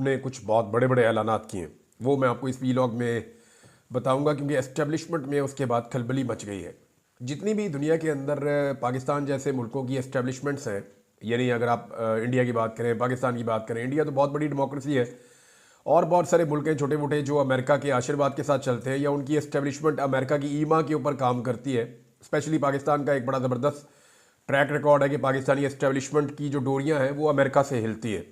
ने कुछ बहुत बड़े बड़े ऐलानात किए हैं, वो मैं आपको इस वीलॉग में बताऊंगा क्योंकि एस्टेब्लिशमेंट में उसके बाद खलबली मच गई है। जितनी भी दुनिया के अंदर पाकिस्तान जैसे मुल्कों की एस्टेब्लिशमेंट्स हैं, यानी अगर आप इंडिया की बात करें, पाकिस्तान की बात करें, इंडिया तो बहुत बड़ी डेमोक्रेसी है और बहुत सारे मुल्क हैं छोटे मोटे जो अमेरिका के आशीर्वाद के साथ चलते हैं या उनकी एस्टेब्लिशमेंट अमेरिका की ईमा के ऊपर काम करती है। स्पेशली पाकिस्तान का एक बड़ा ज़बरदस्त ट्रैक रिकॉर्ड है कि पाकिस्तानी एस्टेब्लिशमेंट की जो डोरियाँ हैं वो अमेरिका से हिलती है।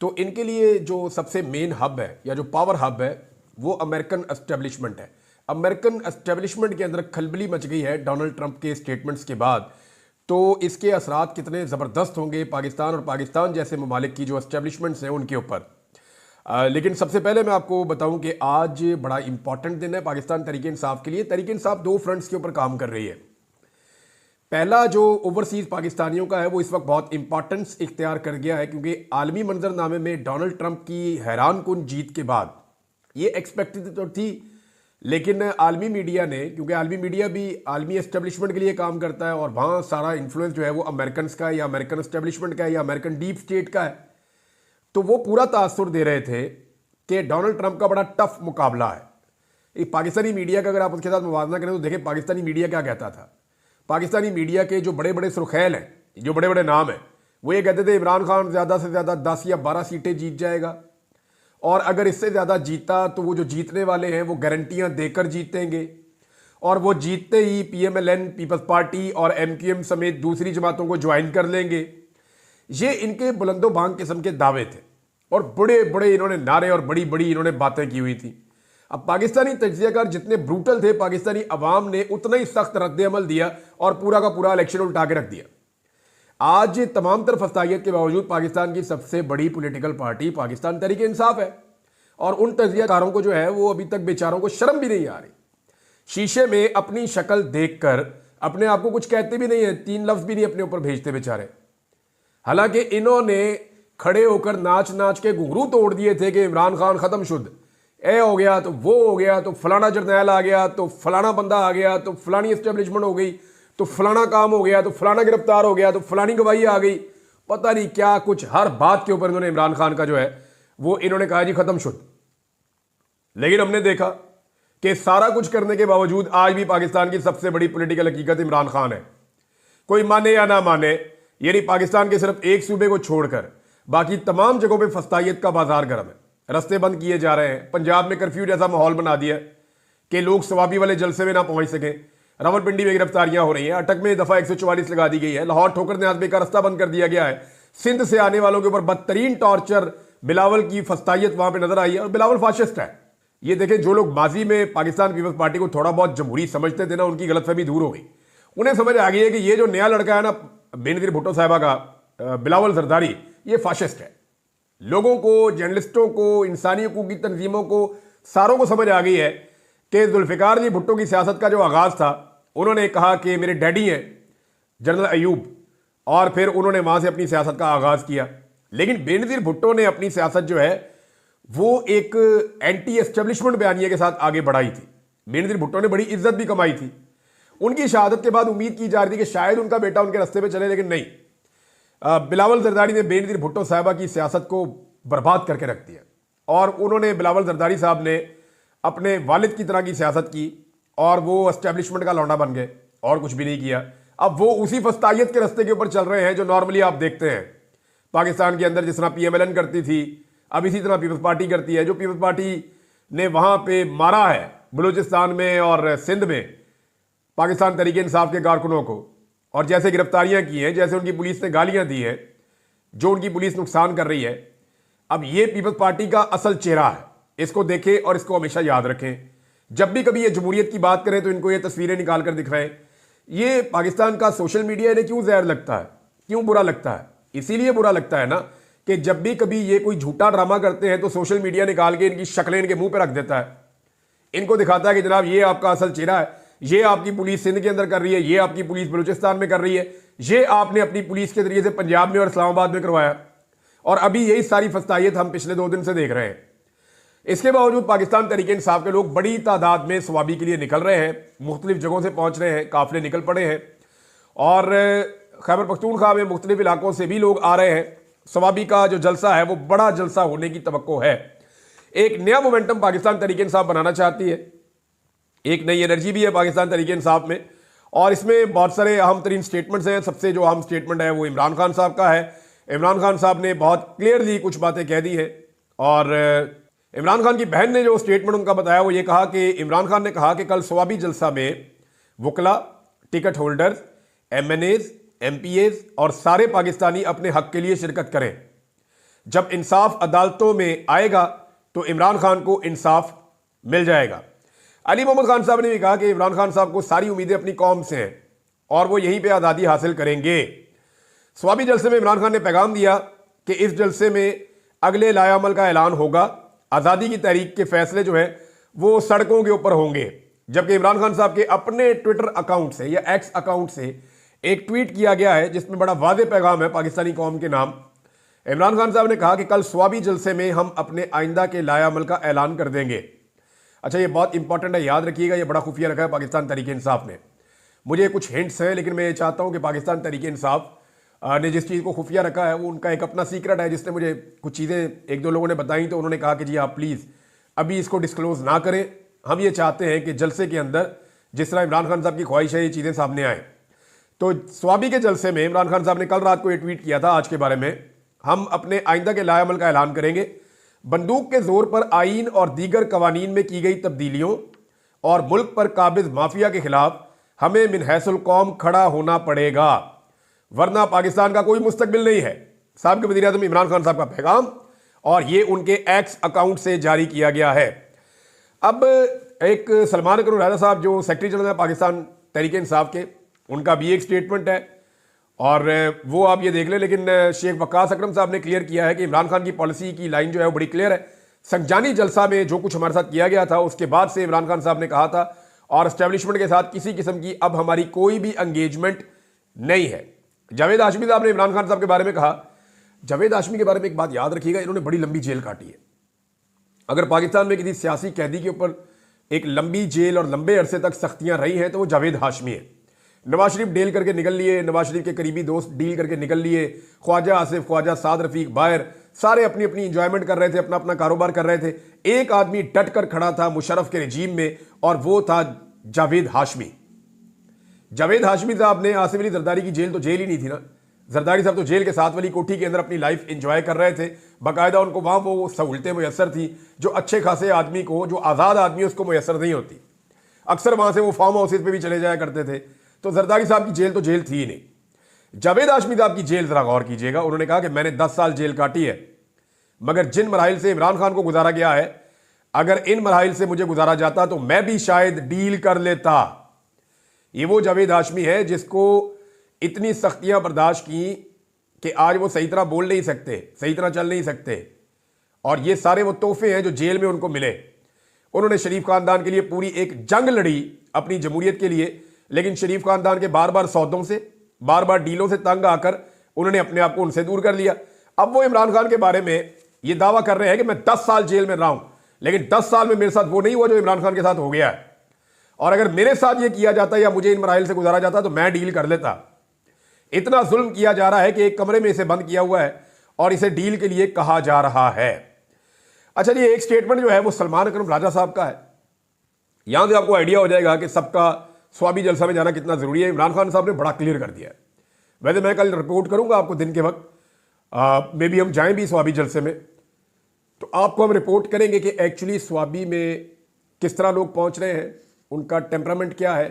तो इनके लिए जो सबसे मेन हब है या जो पावर हब है वो अमेरिकन एस्टेब्लिशमेंट है। अमेरिकन एस्टेब्लिशमेंट के अंदर खलबली मच गई है डोनाल्ड ट्रंप के स्टेटमेंट्स के बाद। तो इसके असरात कितने ज़बरदस्त होंगे पाकिस्तान और पाकिस्तान जैसे ममालिक की जो एस्टेब्लिशमेंट्स हैं उनके ऊपर। लेकिन सबसे पहले मैं आपको बताऊं कि आज बड़ा इंपॉर्टेंट दिन है पाकिस्तान तहरीक इंसाफ के लिए। तहरीक इंसाफ दो फ्रंट्स के ऊपर काम कर रही है। पहला जो ओवरसीज पाकिस्तानियों का है वो इस वक्त बहुत इंपॉर्टेंस इख्तियार कर गया है क्योंकि आलमी मंजरनामे में डोनाल्ड ट्रंप की हैरान कुन जीत के बाद ये एक्सपेक्टेड तो थी, लेकिन आलमी मीडिया ने, क्योंकि आलमी मीडिया भी आलमी एस्टेब्लिशमेंट के लिए काम करता है और वहाँ सारा इन्फ्लुएंस जो है वो अमेरिकन का या अमेरिकन एस्टेब्लिशमेंट का है या अमेरिकन डीप स्टेट का है, तो वो पूरा तासुर दे रहे थे कि डोनाल्ड ट्रंप का बड़ा टफ मुकाबला है। एक पाकिस्तानी मीडिया का अगर आप उसके साथ मुवाजना करें तो देखें पाकिस्तानी मीडिया क्या कहता था। पाकिस्तानी मीडिया के जो बड़े बड़े सुर्खैल हैं, जो बड़े बड़े नाम हैं, वो ये कहते थे इमरान खान ज़्यादा से ज़्यादा 10 या 12 सीटें जीत जाएगा और अगर इससे ज़्यादा जीता तो वो जो जीतने वाले हैं वो गारंटियां देकर जीतेंगे और वो जीतते ही PMLN पीपल्स पार्टी और MQM समेत दूसरी जमातों को ज्वाइन कर लेंगे। ये इनके बुलंदो बांग किस्म के दावे थे और बड़े बड़े इन्होंने नारे और बड़ी बड़ी इन्होंने बातें की हुई थी। अब पाकिस्तानी तज्जियाकार जितने ब्रूटल थे, पाकिस्तानी अवाम ने उतना ही सख्त रद्द-ए-अमल दिया और पूरा का पूरा इलेक्शन उल्टा के रख दिया। आज तमाम तरफ फस्तायत के बावजूद पाकिस्तान की सबसे बड़ी पॉलिटिकल पार्टी पाकिस्तान तहरीक इंसाफ है और उन तज्जियाकारों को जो है वो अभी तक बेचारों को शर्म भी नहीं आ रही। शीशे में अपनी शक्ल देखकर अपने आप को कुछ कहते भी नहीं है, 3 लफ्ज भी नहीं अपने ऊपर भेजते बेचारे। हालांकि इन्होंने खड़े होकर नाच नाच के घुंघरू तोड़ दिए थे कि इमरान खान खत्म शुद्ध, ए हो गया तो वो हो गया तो फलाना जर्नैल आ गया तो फलाना बंदा आ गया तो फलानी एस्टेब्लिशमेंट हो गई तो फलाना काम हो गया तो फलाना गिरफ्तार हो गया तो फलानी गवाही आ गई, पता नहीं क्या कुछ हर बात के ऊपर इन्होंने इमरान खान का जो है वो इन्होंने कहा जी खत्म शुद्ध। लेकिन हमने देखा कि सारा कुछ करने के बावजूद आज भी पाकिस्तान की सबसे बड़ी पॉलिटिकल हकीकत इमरान खान है। कोई माने या ना माने, यानी पाकिस्तान के सिर्फ एक सूबे को छोड़कर बाकी तमाम जगहों पर फस्तायत का बाजार गर्म है। रास्ते बंद किए जा रहे हैं। पंजाब में कर्फ्यू जैसा माहौल बना दिया कि लोग सवाबी वाले जलसे में ना पहुंच सकें। रावलपिंडी में गिरफ्तारियां हो रही हैं। अटक में दफा 144 लगा दी गई है। लाहौर ठोकर न्याज़बे का रास्ता बंद कर दिया गया है। सिंध से आने वालों के ऊपर बदतरीन टॉर्चर, बिलावल की फस्तायत वहां पर नजर आई है और बिलावल फाशिस्ट है। ये देखें, जो लोग माजी में पाकिस्तान पीपल्स पार्टी को थोड़ा बहुत जमहूरी समझते थे ना, उनकी गलतफहमी दूर हो गई। उन्हें समझ आ गई है कि ये जो नया लड़का है ना बेनज़ीर भुट्टो साहिबा का, बिलावल जरदारी, ये फाशिस्ट है। लोगों को, जर्नलिस्टों को, इंसानी हकूक़ की तंजीमों को, सारों को समझ आ गई है कि जुल्फ़िकार जी भुट्टो की सियासत का जो आगाज़ था, उन्होंने कहा कि मेरे डैडी हैं जनरल अयूब, और फिर उन्होंने वहाँ से अपनी सियासत का आगाज़ किया। लेकिन बेनज़ीर भुट्टो ने अपनी सियासत जो है वो एक एंटी एस्टेब्लिशमेंट बयानिए के साथ आगे बढ़ाई थी। बेनज़ीर भुट्टो ने बड़ी इज्जत भी कमाई थी। उनकी शहादत के बाद उम्मीद की जा रही थी कि शायद उनका बेटा उनके रास्ते पर चले, लेकिन नहीं। बिलावल जरदारी ने बेनज़ीर भुट्टो साहिबा की सियासत को बर्बाद करके रख दिया और उन्होंने, बिलावल जरदारी साहब ने अपने वालिद की तरह की सियासत की और वो एस्टेब्लिशमेंट का लौंडा बन गए और कुछ भी नहीं किया। अब वो उसी फस्तायत के रास्ते के ऊपर चल रहे हैं जो नॉर्मली आप देखते हैं पाकिस्तान के अंदर। जिस तरह PMLN करती थी, अब इसी तरह पीपल्स पार्टी करती है। जो पीपल्स पार्टी ने वहाँ पे मारा है बलूचिस्तान में और सिंध में पाकिस्तान तहरीक इंसाफ के कारकुनों को, और जैसे गिरफ्तारियां की हैं, जैसे उनकी पुलिस ने गालियां दी हैं, जो उनकी पुलिस नुकसान कर रही है, अब ये पीपल्स पार्टी का असल चेहरा है। इसको देखें और इसको हमेशा याद रखें। जब भी कभी ये जमहूरियत की बात करें तो इनको ये तस्वीरें निकाल कर दिखाएं। ये पाकिस्तान का सोशल मीडिया इन्हें क्यों जहर लगता है, क्यों बुरा लगता है? इसीलिए बुरा लगता है ना कि जब भी कभी ये कोई झूठा ड्रामा करते हैं तो सोशल मीडिया निकाल के इनकी शक्लें इनके मुंह पर रख देता है। इनको दिखाता है कि जनाब ये आपका असल चेहरा है, ये आपकी पुलिस सिंध के अंदर कर रही है, ये आपकी पुलिस बलूचिस्तान में कर रही है, ये आपने अपनी पुलिस के जरिए से पंजाब में और इस्लामाबाद में करवाया। और अभी यही सारी फस्तायत हम पिछले 2 दिन से देख रहे हैं। इसके बावजूद पाकिस्तान तहरीक इंसाफ के लोग बड़ी तादाद में सवाबी के लिए निकल रहे हैं, मुख्तलिफ जगहों से पहुंच रहे हैं, काफिले निकल पड़े हैं और खैबर पख्तूनख्वा में मुख्तलिफ इलाकों से भी लोग आ रहे हैं स्वाबी का जो जलसा है वो बड़ा जलसा होने की तवक्को है। एक नया मोमेंटम पाकिस्तान तहरीक इंसाफ बनाना चाहती है, एक नई एनर्जी भी है पाकिस्तान तहरीक इंसाफ में, और इसमें बहुत सारे अहम तरीन स्टेटमेंट्स हैं। सबसे जो अहम स्टेटमेंट है वो इमरान खान साहब का है। इमरान खान साहब ने बहुत क्लियरली कुछ बातें कह दी हैं, और इमरान खान की बहन ने जो स्टेटमेंट उनका बताया वो ये कहा कि इमरान खान ने कहा कि कल स्वाबी जलसा में वकला, टिकट होल्डर्स, MNAs, MPAs और सारे पाकिस्तानी अपने हक के लिए शिरकत करें। जब इंसाफ अदालतों में आएगा तो इमरान खान को इंसाफ मिल जाएगा। अली मोहम्मद खान साहब ने भी कहा कि इमरान खान साहब को सारी उम्मीदें अपनी कौम से हैं और वो यहीं पे आज़ादी हासिल करेंगे। स्वाबी जलसे में इमरान खान ने पैगाम दिया कि इस जलसे में अगले लायामल का ऐलान होगा। आज़ादी की तहरीक के फैसले जो हैं वो सड़कों के ऊपर होंगे। जबकि इमरान खान साहब के अपने ट्विटर अकाउंट से या एक्स अकाउंट से एक ट्वीट किया गया है जिसमें बड़ा वाज़ेह पैगाम है पाकिस्तानी कौम के नाम। इमरान खान साहब ने कहा कि कल स्वाबी जलसे में हम अपने आइंदा के लायामल का ऐलान कर देंगे। अच्छा, ये बहुत इंपॉर्टेंट है, याद रखिएगा, ये बड़ा खुफिया रखा है पाकिस्तान तहरीक इंसाफ ने। मुझे कुछ हिंट्स हैं, लेकिन मैं ये चाहता हूँ कि पाकिस्तान तहरीक इंसाफ ने जिस चीज़ को खुफिया रखा है वो उनका एक अपना सीक्रेट है, जिसने मुझे कुछ चीज़ें एक दो लोगों ने बताई तो उन्होंने कहा कि जी आप प्लीज़ अभी इसको डिस्क्लोज ना करें। हम ये चाहते हैं कि जलसे के अंदर जिस तरह इमरान खान साहब की ख्वाहिश है ये चीज़ें सामने आए। तो स्वाबी के जलसे में इमरान खान साहब ने कल रात को ये ट्वीट किया था आज के बारे में, हम अपने आइंदा के लायामल का ऐलान करेंगे। बंदूक के जोर पर आईन और दीगर कवानीन में की गई तब्दीलियों और मुल्क पर काबिज माफिया के खिलाफ हमें मिन हैसुल कौम खड़ा होना पड़ेगा, वरना पाकिस्तान का कोई मुस्तकबिल नहीं है। साबिक़ वज़ीर आज़म इमरान खान साहब का पैगाम, और ये उनके एक्स अकाउंट से जारी किया गया है। अब एक सलमान अकरम राजा साहब जो सेक्रेटरी जनरल है पाकिस्तान तहरीक इंसाफ के, उनका भी एक स्टेटमेंट है और वो आप ये देख लें। लेकिन शेख वक्कास अकरम साहब ने क्लियर किया है कि इमरान खान की पॉलिसी की लाइन जो है वो बड़ी क्लियर है। संजानी जलसा में जो कुछ हमारे साथ किया गया था उसके बाद से इमरान खान साहब ने कहा था, और एस्टेब्लिशमेंट के साथ किसी किस्म की अब हमारी कोई भी एंगेजमेंट नहीं है। जावेद हाशमी साहब ने इमरान खान साहब के बारे में कहा, जावेद हाशमी के बारे में एक बात याद रखिएगा, इन्होंने बड़ी लंबी जेल काटी है। अगर पाकिस्तान में किसी सियासी कैदी के ऊपर एक लंबी जेल और लंबे अरसे तक सख्तियां रही हैं तो वो जावेद हाशमी है। नवाज शरीफ डील करके निकल लिए, नवाज शरीफ के करीबी दोस्त डील करके निकल लिए, ख्वाजा आसिफ, ख्वाजा साद रफीक, बायर, सारे अपनी अपनी इंजॉयमेंट कर रहे थे, अपना अपना कारोबार कर रहे थे। एक आदमी डट कर खड़ा था मुशर्रफ के रिजीम में और वो था जावेद हाशमी। जावेद हाशमी साहब ने आसिफ अली जरदारी की जेल तो जेल ही नहीं थी ना, जरदारी साहब तो जेल के साथ वाली कोठी के अंदर अपनी लाइफ एंजॉय कर रहे थे। बाकायदा उनको वहाँ वो सहूलतें मुयसर थी जो अच्छे खासे आदमी को, जो आज़ाद आदमी उसको मुयसर नहीं होती। अक्सर वहाँ से वो फार्म हाउसेज पे भी चले जाया करते थे। तो जरदारी साहब की जेल तो जेल थी ही नहीं। जावेद हाशमी साहब की जेल ज़रा गौर कीजिएगा। उन्होंने कहा कि मैंने 10 साल जेल काटी है, मगर जिन मराहिल से इमरान खान को गुजारा गया है, अगर इन मराहिल से मुझे गुजारा जाता तो मैं भी शायद डील कर लेता। ये वो जावेद हाशमी है जिसको इतनी सख्तियां बर्दाश्त की कि आज वो सही तरह बोल नहीं सकते, सही तरह चल नहीं सकते, और ये सारे वो तोहफे हैं जो जेल में उनको मिले। उन्होंने शरीफ खानदान के लिए पूरी एक जंग लड़ी अपनी जमहूरियत के लिए, लेकिन शरीफ खानदान के बार बार सौदों से, बार बार डीलों से तंग आकर उन्होंने अपने आप को उनसे दूर कर लिया। अब वो इमरान खान के बारे में ये दावा कर रहे हैं कि मैं 10 साल जेल में रहा हूं, लेकिन 10 साल में मेरे साथ वो नहीं हुआ जो इमरान खान के साथ हो गया है। और अगर मेरे साथ ये किया जाता या मुझे इन मराहिल से गुजारा जाता तो मैं डील कर लेता। इतना जुल्म किया जा रहा है कि एक कमरे में इसे बंद किया हुआ है और इसे डील के लिए कहा जा रहा है। अच्छा जी, एक स्टेटमेंट जो है वो सलमान अकरम राजा साहब का है। यहां से आपको आइडिया हो जाएगा कि सबका स्वाबी जलसा में जाना कितना जरूरी है। इमरान खान साहब ने बड़ा क्लियर कर दिया है। वैसे मैं कल रिपोर्ट करूंगा आपको दिन के वक्त, मे भी हम जाएं भी स्वाबी जलसे में, तो आपको हम रिपोर्ट करेंगे कि एक्चुअली स्वाबी में किस तरह लोग पहुंच रहे हैं, उनका टेम्परामेंट क्या है,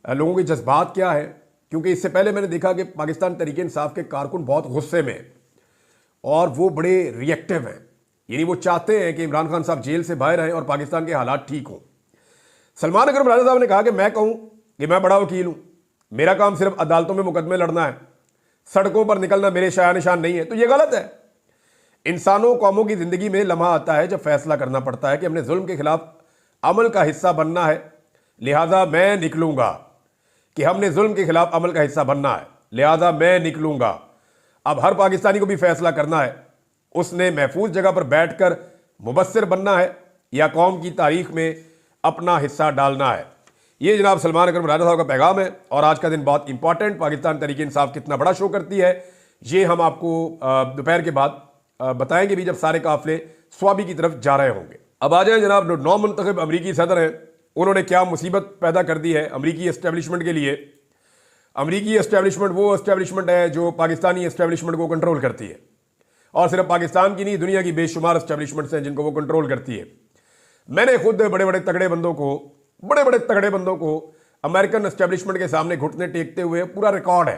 लोगों के जज्बात क्या है। क्योंकि इससे पहले मैंने देखा कि पाकिस्तान तहरीक इंसाफ के कारकुन बहुत गुस्से में हैं और वो बड़े रिएक्टिव हैं, यानी वो चाहते हैं कि इमरान खान साहब जेल से बाहर आएं और पाकिस्तान के हालात ठीक हों। सलमान अकरम राजा साहब ने कहा कि मैं कहूं कि मैं बड़ा वकील हूं, मेरा काम सिर्फ अदालतों में मुकदमे लड़ना है, सड़कों पर निकलना मेरे शाया निशान नहीं है, तो ये गलत है। इंसानों कौमों की जिंदगी में लम्हा आता है जब फैसला करना पड़ता है कि हमने जुल्म के खिलाफ अमल का हिस्सा बनना है, लिहाजा मैं निकलूंगा, कि हमने जुल्म के खिलाफ अमल का हिस्सा बनना है, लिहाजा मैं निकलूंगा। अब हर पाकिस्तानी को भी फैसला करना है, उसने महफूज जगह पर बैठकर मुबस्सिर बनना है या कौम की तारीख में अपना हिस्सा डालना है। ये जनाब सलमान अकरम राजा साहब का पैगाम है। और आज का दिन बहुत इंपॉर्टेंट, पाकिस्तान तहरीक इंसाफ कितना बड़ा शो करती है ये हम आपको दोपहर के बाद बताएंगे भी, जब सारे काफिले स्वाबी की तरफ जा रहे होंगे। अब आ जाए जनाब, नौ मुंतखब अमरीकी सदर हैं, उन्होंने क्या मुसीबत पैदा कर दी है अमरीकी एस्टेब्लिशमेंट के लिए। अमरीकी एस्टेब्लिशमेंट वो एस्टेब्लिशमेंट है जो पाकिस्तानी एस्टेब्लिशमेंट को कंट्रोल करती है, और सिर्फ पाकिस्तान की नहीं, दुनिया की बेशुमार एस्टेब्लिशमेंट्स हैं जिनको वो कंट्रोल करती है। मैंने खुद बड़े बड़े तगड़े बंदों को अमेरिकन एस्टेब्लिशमेंट के सामने घुटने टेकते हुए पूरा रिकॉर्ड है,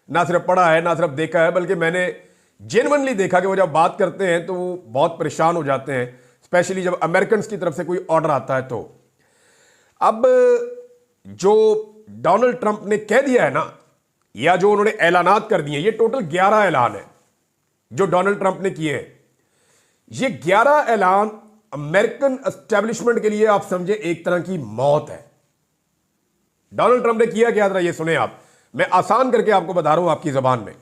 ना सिर्फ पढ़ा है ना सिर्फ देखा है, बल्कि मैंने जेन्युइनली देखा कि वो जब बात करते हैं तो वो बहुत परेशान हो जाते हैं, स्पेशली जब अमेरिकन की तरफ से कोई ऑर्डर आता है। तो अब जो डोनाल्ड ट्रंप ने कह दिया है ना, या जो उन्होंने ऐलानात कर दिए, ये टोटल 11 ऐलान है जो डोनाल्ड ट्रंप ने किए हैं। ये 11 ऐलान अमेरिकन एस्टेब्लिशमेंट के लिए आप समझे एक तरह की मौत है। डोनाल्ड ट्रंप ने किया क्या, ये सुने आप, मैं आसान करके आपको बता रहा हूं आपकी जबान में।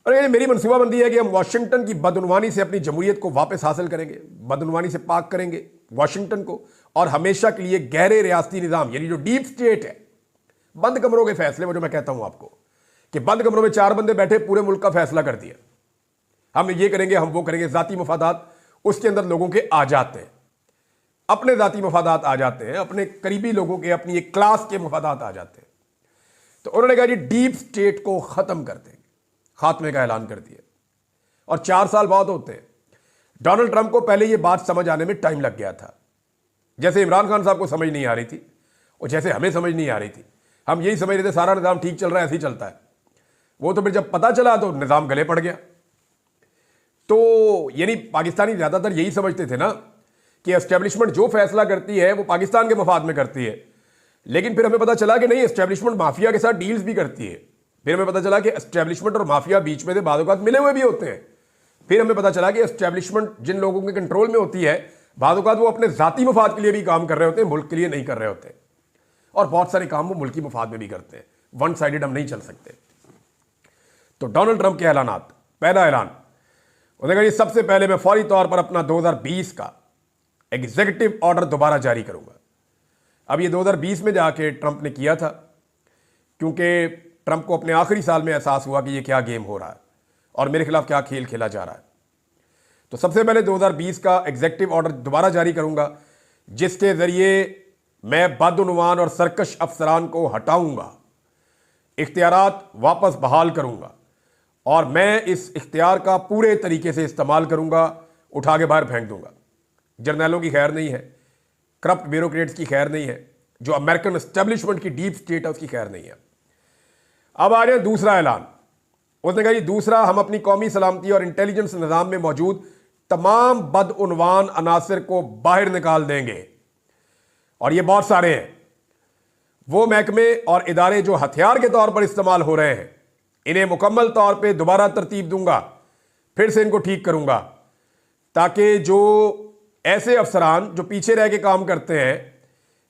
और ये मेरी मनसूबाबंदी है कि हम वाशिंगटन की बदउनवानी से अपनी जमहूरियत को वापस हासिल करेंगे, बदउनवानी से पाक करेंगे वाशिंगटन को, और हमेशा के लिए गहरे रियासती निज़ाम, यानी जो डीप स्टेट है, बंद कमरों के फैसले, वो जो मैं कहता हूं आपको कि बंद कमरों में 4 बंदे बैठे पूरे मुल्क का फैसला कर दिया, हम ये करेंगे, हम वो करेंगे, जाती मफादात उसके अंदर लोगों के आ जाते हैं, अपने जाती मफादात आ जाते हैं, अपने करीबी लोगों के, अपनी एक क्लास के मफादात आ जाते हैं। तो उन्होंने कहा जी डीप स्टेट को खत्म कर देंगे, खात्मे का ऐलान कर दिया, और 4 साल बाद होते हैं। डोनाल्ड ट्रंप को पहले यह बात समझ आने में टाइम लग गया था, जैसे इमरान खान साहब को समझ नहीं आ रही थी और जैसे हमें समझ नहीं आ रही थी। हम यही समझ रहे थे सारा निज़ाम ठीक चल रहा है, ऐसे ही चलता है। वो तो फिर जब पता चला तो निज़ाम गले पड़ गया। तो यानी पाकिस्तानी ज़्यादातर यही समझते थे ना कि एस्टेब्लिशमेंट जो फैसला करती है वो पाकिस्तान के मफाद में करती है, लेकिन फिर हमें पता चला कि नहीं, एस्टेब्लिशमेंट माफिया के साथ डील्स भी करती है। फिर हमें पता चला कि एस्टेब्लिशमेंट और माफिया बीच में से बाद औक़ात मिले हुए भी होते हैं। फिर हमें पता चला कि एस्टेब्लिशमेंट जिन लोगों के कंट्रोल में होती है, बाद औक़ात वो अपने ज़ाती मफाद के लिए भी काम कर रहे होते हैं, मुल्क के लिए नहीं कर रहे होते, और बहुत सारे काम वो मुल्की मफाद में भी करते हैं। वन साइडेड हम नहीं चल सकते। तो डोनाल्ड ट्रंप के ऐलानात, पहला ऐलान उन्होंने कहा, सबसे पहले मैं फौरी तौर पर अपना 2020 का एग्जीक्यूटिव ऑर्डर दोबारा जारी करूंगा। अब ये 2020 में जाके ट्रंप ने किया था, क्योंकि ट्रंप को अपने आखिरी साल में एहसास हुआ कि ये क्या गेम हो रहा है और मेरे खिलाफ क्या खेल खेला जा रहा है। तो सबसे पहले 2020 का एग्जीक्यूटिव ऑर्डर दोबारा जारी करूंगा, जिसके जरिए मैं बदउनवान और सरकश अफसरान को हटाऊंगा, इख्तियारात वापस बहाल करूंगा, और मैं इस इख्तियार का पूरे तरीके से इस्तेमाल करूंगा, उठा के बाहर फेंक दूंगा। जर्नैलों की खैर नहीं है, करप्ट ब्यूरोक्रेट्स की खैर नहीं है, जो अमेरिकन एस्टेब्लिशमेंट की डीप स्टेट है उसकी खैर नहीं है। अब आ रहे हैं दूसरा ऐलान। उसने कहा जी दूसरा, हम अपनी कौमी सलामती और इंटेलिजेंस निज़ाम में मौजूद तमाम बदउनवान अनासर को बाहर निकाल देंगे, और ये बहुत सारे हैं। वो महकमे और इदारे जो हथियार के तौर पर इस्तेमाल हो रहे हैं, इन्हें मुकम्मल तौर पे दोबारा तरतीब दूंगा, फिर से इनको ठीक करूंगा, ताकि जो ऐसे अफसरान जो पीछे रह के काम करते हैं,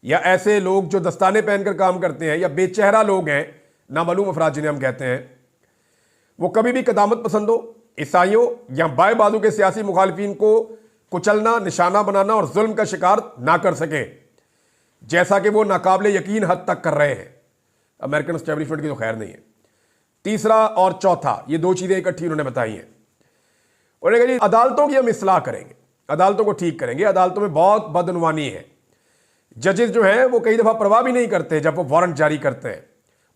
या ऐसे लोग जो दस्ताने पहनकर काम करते हैं, या बेचेहरा लोग हैं, नामालूम अफराद जिन्हें हम कहते हैं, वो कभी भी कदामत पसंदों, ईसाइयों या बाएं बाजू के सियासी मुखालिफिन को कुचलना, निशाना बनाना और जुल्म का शिकार ना कर सकें, जैसा कि वो नाकाबिले यकीन हद तक कर रहे हैं। अमेरिकन एस्टेब्लिशमेंट की तो खैर नहीं है। तीसरा और चौथा, ये 2 चीज़ें इकट्ठी उन्होंने बताई हैं। उन्होंने कहा अदालतों की हम इस्लाह करेंगे, अदालतों को ठीक करेंगे। अदालतों में बहुत बदउनवानी है, जजेस जो हैं वो कई दफ़ा परवाह भी नहीं करते जब वो वारंट जारी करते हैं,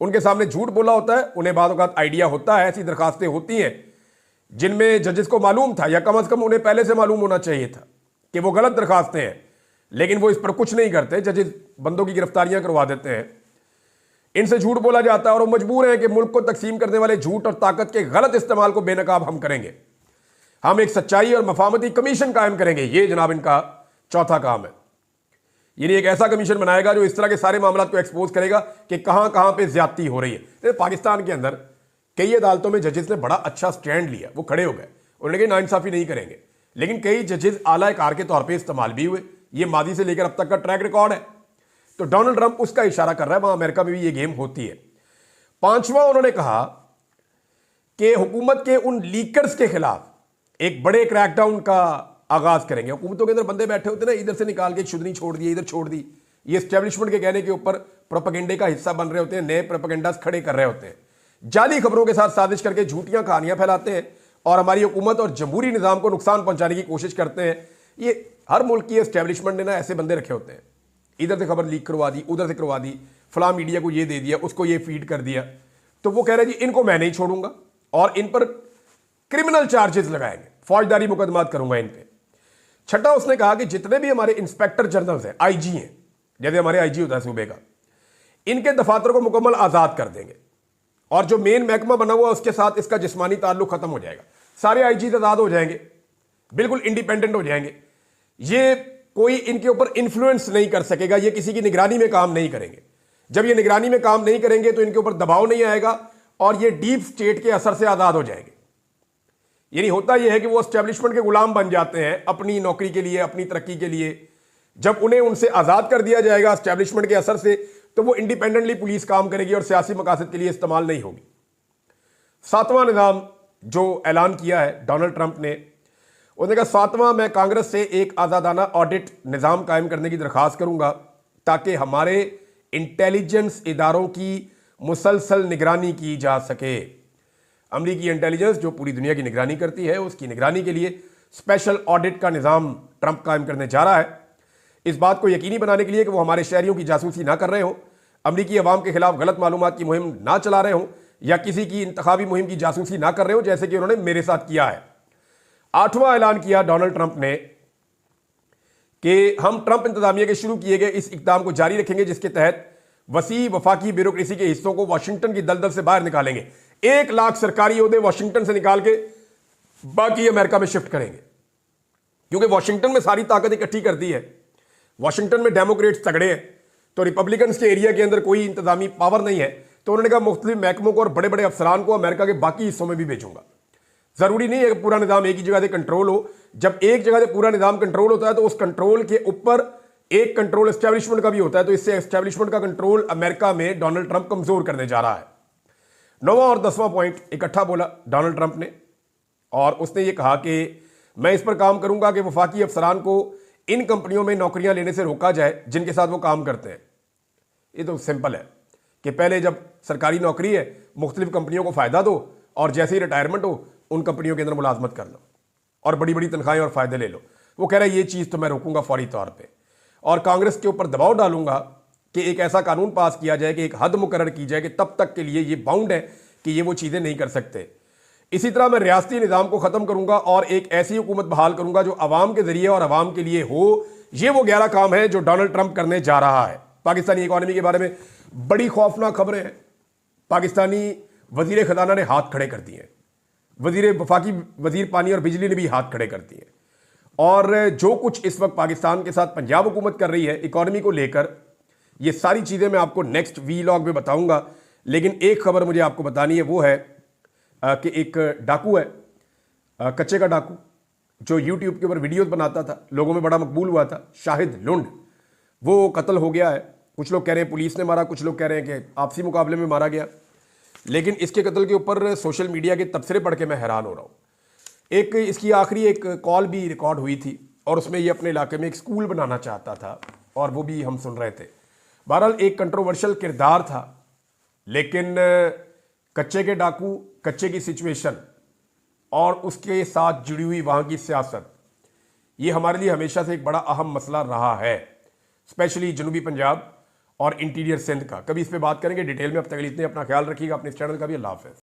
उनके सामने झूठ बोला होता है, उन्हें बाद औक़ात आइडिया होता है, ऐसी दरखास्तें होती हैं जिनमें जजेस को मालूम था, या कम अज़ कम उन्हें पहले से मालूम होना चाहिए था कि वो गलत दरखास्तें हैं, लेकिन वो इस पर कुछ नहीं करते। जजेस बंदों की गिरफ्तारियां करवा देते हैं, इनसे झूठ बोला जाता है, और वो मजबूर हैं कि मुल्क को तकसीम करने वाले झूठ और ताकत के गलत इस्तेमाल को बेनकाब हम करेंगे। हम एक सच्चाई और मफामती कमीशन कायम करेंगे, ये जनाब इनका चौथा काम है। यानी एक ऐसा कमीशन बनाएगा जो इस तरह के सारे मामलों को एक्सपोज करेगा कि कहां कहां पे ज्यादती हो रही है। तो पाकिस्तान के अंदर कई अदालतों में जजेस ने बड़ा अच्छा स्टैंड लिया, वो खड़े हो गए, उन्होंने कहा नाइंसाफी नहीं करेंगे, लेकिन कई जजेस आला कार के तौर पर इस्तेमाल भी हुए। ये मादी से लेकर अब तक का ट्रैक रिकॉर्ड है। तो डोनाल्ड ट्रंप उसका इशारा कर रहा है, वहां अमेरिका में भी ये गेम होती है। पांचवा, उन्होंने कहा कि हुकूमत के उन लीकर्स के खिलाफ एक बड़े क्रैकडाउन का आगाज करेंगे। हुकूमतों के अंदर बंदे बैठे होते ना, इधर से निकाल के शुद्धनी छोड़ दी, इधर छोड़ दी, ये एस्टेब्लिशमेंट के कहने के ऊपर प्रोपेगेंडे का हिस्सा बन रहे होते हैं, नए प्रोपेगेंडास खड़े कर रहे होते हैं, जाली खबरों के साथ साजिश करके झूठियां कहानियां फैलाते हैं और हमारी हुकूमत और जमहूरी निज़ाम को नुकसान पहुंचाने की कोशिश करते हैं। ये हर मुल्क की एस्टेब्लिशमेंट ने ना ऐसे बंदे रखे होते हैं, इधर से खबर लीक करवा दी, उधर से करवा दी, फलां मीडिया को ये दे दिया, उसको ये फीड कर दिया, तो वो कह रहे जी इनको मैं नहीं छोड़ूंगा और इन पर क्रिमिनल चार्जेस लगाएंगे, फौजदारी मुकदमात करूंगा इन पे। छठा, उसने कहा कि जितने भी हमारे इंस्पेक्टर जनरल हैं, आईजी हैं, जैसे हमारे आईजी होता है सूबे का, इनके दफातर को मुकम्मल आज़ाद कर देंगे और जो मेन महकमा बना हुआ उसके साथ इसका जिस्मानी ताल्लुक खत्म हो जाएगा। सारे आईजी आज़ाद हो जाएंगे, बिल्कुल इंडिपेंडेंट हो जाएंगे। ये कोई इनके ऊपर इन्फ्लुएंस नहीं कर सकेगा, ये किसी की निगरानी में काम नहीं करेंगे। जब ये निगरानी में काम नहीं करेंगे तो इनके ऊपर दबाव नहीं आएगा और ये डीप स्टेट के असर से आज़ाद हो जाएंगे। यानी होता यह है कि वो एस्टेब्लिशमेंट के गुलाम बन जाते हैं अपनी नौकरी के लिए, अपनी तरक्की के लिए। जब उन्हें उनसे आज़ाद कर दिया जाएगा एस्टेब्लिशमेंट के असर से, तो वो इंडिपेंडेंटली पुलिस काम करेगी और सियासी मकासद के लिए इस्तेमाल नहीं होगी। सातवां निज़ाम जो ऐलान किया है डोनाल्ड ट्रंप ने, उसने कहा सातवां, मैं कांग्रेस से एक आज़ादाना ऑडिट निज़ाम कायम करने की दरख्वास्त करूंगा ताकि हमारे इंटेलिजेंस इदारों की मुसलसल निगरानी की जा सके। अमरीकी इंटेलिजेंस जो पूरी दुनिया की निगरानी करती है, उसकी निगरानी के लिए स्पेशल ऑडिट का निज़ाम ट्रंप कायम करने जा रहा है, इस बात को यकीनी बनाने के लिए कि वो हमारे शहरियों की जासूसी ना कर रहे हों, अमरीकी अवाम के खिलाफ गलत मालूमात की मुहिम ना चला रहे हों या किसी की इंतखाबी मुहिम की जासूसी ना कर रहे हो, जैसे कि उन्होंने मेरे साथ किया है। आठवां ऐलान किया डोनाल्ड ट्रंप ने कि हम ट्रंप इंतजामिया के शुरू किए गए इस इकदाम को जारी रखेंगे, जिसके तहत वसी वफाकी ब्यूरोक्रेसी के हिस्सों को वाशिंगटन की दलदल से बाहर निकालेंगे। 1 लाख सरकारी ओहदे वाशिंगटन से निकाल के बाकी अमेरिका में शिफ्ट करेंगे, क्योंकि वाशिंगटन में सारी ताकत इकट्ठी कर दी है। वाशिंगटन में डेमोक्रेट्स तगड़े हैं, तो रिपब्लिकन्स के एरिया के अंदर कोई इंतजामी पावर नहीं है, तो उन्होंने कहा मुख्तलिफ महकमों को और बड़े बड़े अफसरान को अमेरिका के बाकी हिस्सों में भी भेजूंगा। जरूरी नहीं है कि पूरा निज़ाम एक ही जगह से कंट्रोल हो। जब एक जगह से पूरा निज़ाम कंट्रोल होता है तो उस कंट्रोल के ऊपर एक कंट्रोल एस्टेब्लिशमेंट का भी होता है, तो इससे एस्टेब्लिशमेंट का कंट्रोल अमेरिका में डोनाल्ड ट्रंप कमजोर करने जा रहा है। 9वां और 10वां पॉइंट इकट्ठा बोला डोनाल्ड ट्रंप ने, और उसने ये कहा कि मैं इस पर काम करूंगा कि वफाकी अफसरान को इन कंपनियों में नौकरियां लेने से रोका जाए जिनके साथ वो काम करते हैं। ये तो सिंपल है कि पहले जब सरकारी नौकरी है, मुख्तलिफ कंपनियों को फ़ायदा दो और जैसे ही रिटायरमेंट हो उन कंपनियों के अंदर मुलाजमत कर लो और बड़ी बड़ी तनख्वाहें और फ़ायदे ले लो। वो कह रहा है ये चीज़ तो मैं रोकूंगा फौरी तौर पे, और कांग्रेस के ऊपर दबाव डालूंगा कि एक ऐसा कानून पास किया जाए कि एक हद मुकर्रर की जाए कि तब तक के लिए ये बाउंड है कि ये वो चीज़ें नहीं कर सकते। इसी तरह मैं रियासती निज़ाम को ख़त्म करूंगा और एक ऐसी हुकूमत बहाल करूंगा जो अवाम के ज़रिए और अवाम के लिए हो। ये वो 11 काम है जो डोनाल्ड ट्रंप करने जा रहा है। पाकिस्तानी इकॉनमी के बारे में बड़ी खौफनाक खबरें हैं। पाकिस्तानी वजीर खजाना ने हाथ खड़े कर दिए, वफाकी वजीर पानी और बिजली ने भी हाथ खड़े कर दिए, और जो कुछ इस वक्त पाकिस्तान के साथ पंजाब हुकूमत कर रही है इकॉनमी को लेकर, ये सारी चीज़ें मैं आपको नेक्स्ट वीलॉग में बताऊंगा। लेकिन एक खबर मुझे आपको बतानी है, वो है कि एक डाकू है, कच्चे का डाकू, जो यूट्यूब के ऊपर वीडियोस बनाता था, लोगों में बड़ा मकबूल हुआ था, शाहिद लुंड, वो कत्ल हो गया है। कुछ लोग कह रहे हैं पुलिस ने मारा, कुछ लोग कह रहे हैं कि आपसी मुकाबले में मारा गया। लेकिन इसके कत्ल के ऊपर सोशल मीडिया के तबसरे पढ़ के मैं हैरान हो रहा हूँ। एक इसकी आखिरी एक कॉल भी रिकॉर्ड हुई थी और उसमें ये अपने इलाके में एक स्कूल बनाना चाहता था, और वो भी हम सुन रहे थे। बहरहाल एक कंट्रोवर्शियल किरदार था, लेकिन कच्चे के डाकू, कच्चे की सिचुएशन और उसके साथ जुड़ी हुई वहाँ की सियासत, ये हमारे लिए हमेशा से एक बड़ा अहम मसला रहा है, स्पेशली जनूबी पंजाब और इंटीरियर सिंध का। कभी इस पे बात करेंगे डिटेल में। अब तक के लिए इतने, अपना ख्याल रखिएगा, अपने इस चैनल का भी। अल्लाह हाफ़िज़।